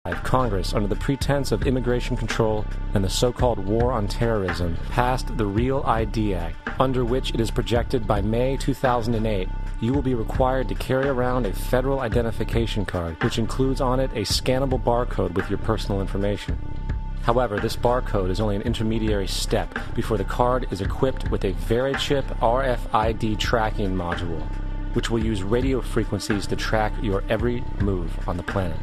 Congress, under the pretense of immigration control and the so-called War on Terrorism, passed the Real ID Act, under which it is projected by May 2008 you will be required to carry around a federal identification card, which includes on it a scannable barcode with your personal information. However, this barcode is only an intermediary step before the card is equipped with a Verichip RFID tracking module, which will use radio frequencies to track your every move on the planet.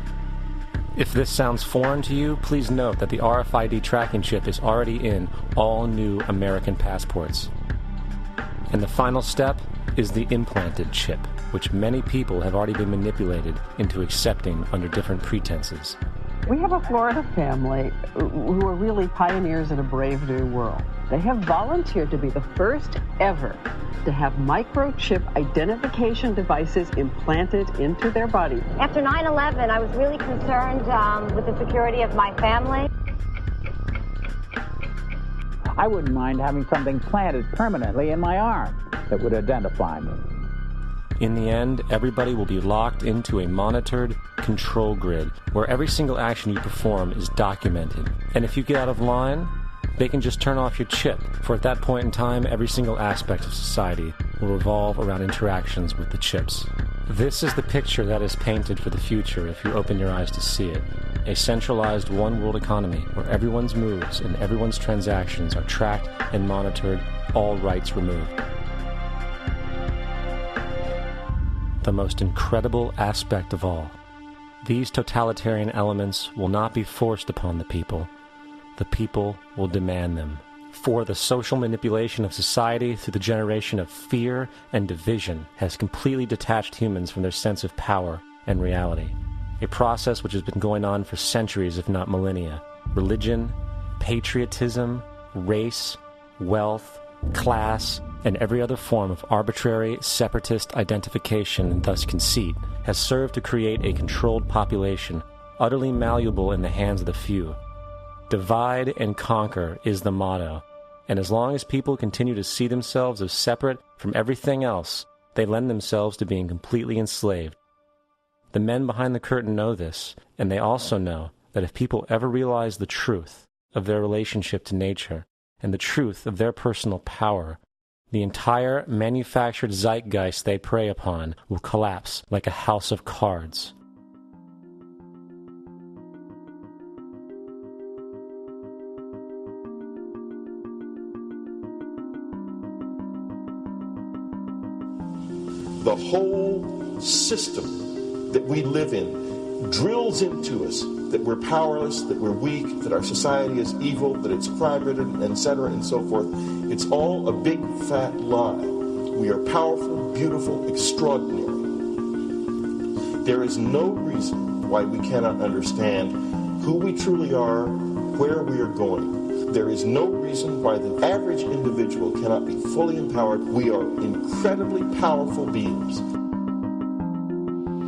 If this sounds foreign to you, please note that the RFID tracking chip is already in all new American passports. And the final step is the implanted chip, which many people have already been manipulated into accepting under different pretenses. We have a Florida family who are really pioneers in a brave new world. They have volunteered to be the first ever to have microchip identification devices implanted into their body. After 9/11, I was really concerned with the security of my family. I wouldn't mind having something planted permanently in my arm that would identify me. In the end, everybody will be locked into a monitored control grid where every single action you perform is documented. And if you get out of line, they can just turn off your chip, for at that point in time, every single aspect of society will revolve around interactions with the chips. This is the picture that is painted for the future if you open your eyes to see it. A centralized one-world economy where everyone's moves and everyone's transactions are tracked and monitored, all rights removed. The most incredible aspect of all, these totalitarian elements will not be forced upon the people. The people will demand them. For the social manipulation of society through the generation of fear and division has completely detached humans from their sense of power and reality. A process which has been going on for centuries, if not millennia. Religion, patriotism, race, wealth, class, and every other form of arbitrary, separatist identification and thus conceit has served to create a controlled population, utterly malleable in the hands of the few. Divide and conquer is the motto, and as long as people continue to see themselves as separate from everything else, they lend themselves to being completely enslaved. The men behind the curtain know this, and they also know that if people ever realize the truth of their relationship to nature and the truth of their personal power, the entire manufactured zeitgeist they prey upon will collapse like a house of cards. The whole system that we live in drills into us that we're powerless, that we're weak, that our society is evil, that it's crime-ridden, etc., and so forth. It's all a big, fat lie. We are powerful, beautiful, extraordinary. There is no reason why we cannot understand who we truly are, where we are going. There is no reason why the average individual cannot be fully empowered. We are incredibly powerful beings.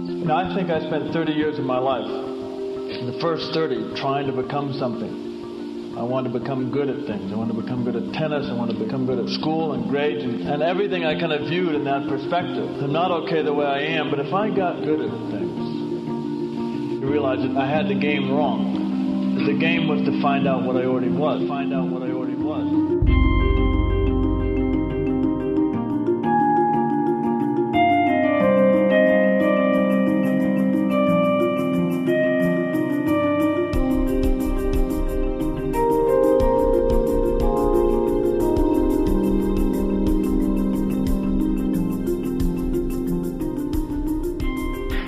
You know, I think I spent 30 years of my life, in the first 30, trying to become something. I wanted to become good at things. I wanted to become good at tennis. I wanted to become good at school and grades and everything I kind of viewed in that perspective. I'm not okay the way I am, but if I got good at things, you realize that I had the game wrong. The game was to find out what I already was. Find out what I already was.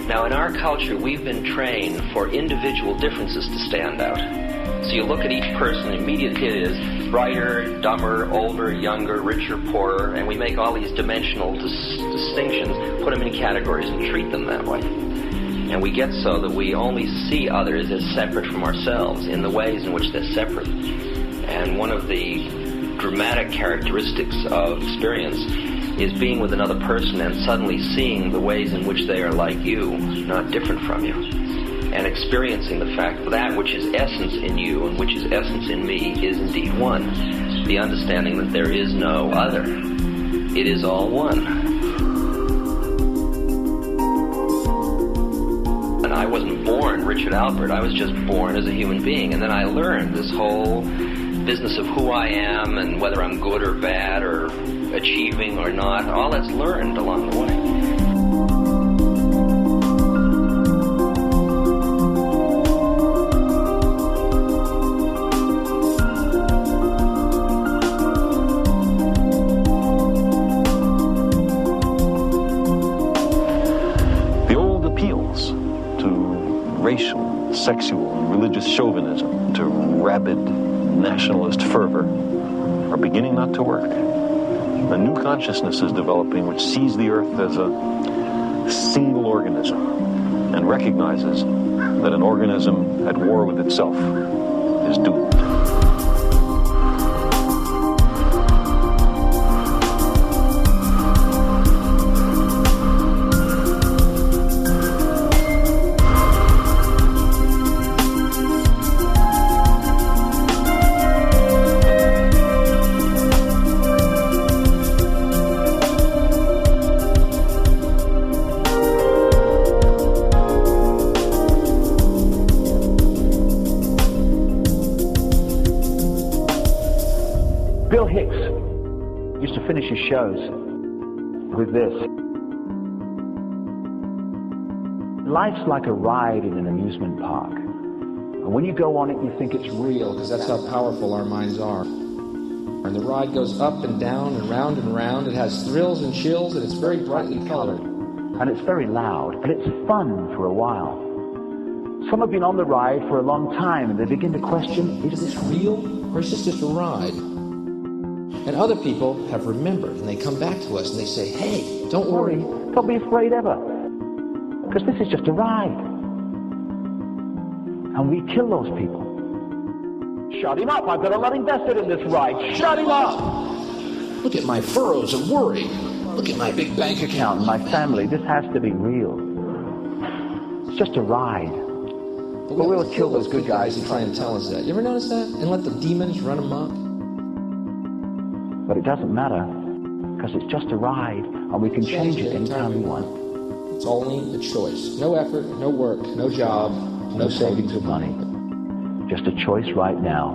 Now, in our culture, we've been trained for individual differences to stand out. So you look at each person, immediately it is brighter, dumber, older, younger, richer, poorer, and we make all these dimensional distinctions, put them in categories and treat them that way. And we get so that we only see others as separate from ourselves in the ways in which they're separate. And one of the dramatic characteristics of experience is being with another person and suddenly seeing the ways in which they are like you, not different from you, and experiencing the fact that that which is essence in you and which is essence in me is indeed one. The understanding that there is no other. It is all one. And I wasn't born Richard Albert. I was just born as a human being. And then I learned this whole business of who I am and whether I'm good or bad or achieving or not. All that's learned along the way. Racial, sexual, and religious chauvinism to rabid nationalist fervor are beginning not to work. A new consciousness is developing which sees the earth as a single organism and recognizes that an organism at war with itself is doomed. Shows with this. Life's like a ride in an amusement park. And when you go on it, you think it's real, because that's how powerful our minds are. And the ride goes up and down and round and round. It has thrills and chills, and it's very brightly colored. And it's very loud, and it's fun for a while. Some have been on the ride for a long time, and they begin to question, is this real, or is this just a ride? And other people have remembered, and they come back to us and they say, hey, don't worry. Don't be afraid ever. Because this is just a ride. And we kill those people. Shut him up. I've got a lot invested in this ride. Shut him up. Look at my furrows of worry. Look at my big bank account and my family. This has to be real. It's just a ride. But we'll kill those good guys who try and tell us that. You ever notice that? And let the demons run amok? But it doesn't matter, because it's just a ride, and we can change it anytime we want. It's only a choice. No effort, no work, no job, no savings of money. Just a choice right now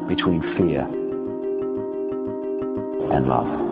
between fear and love.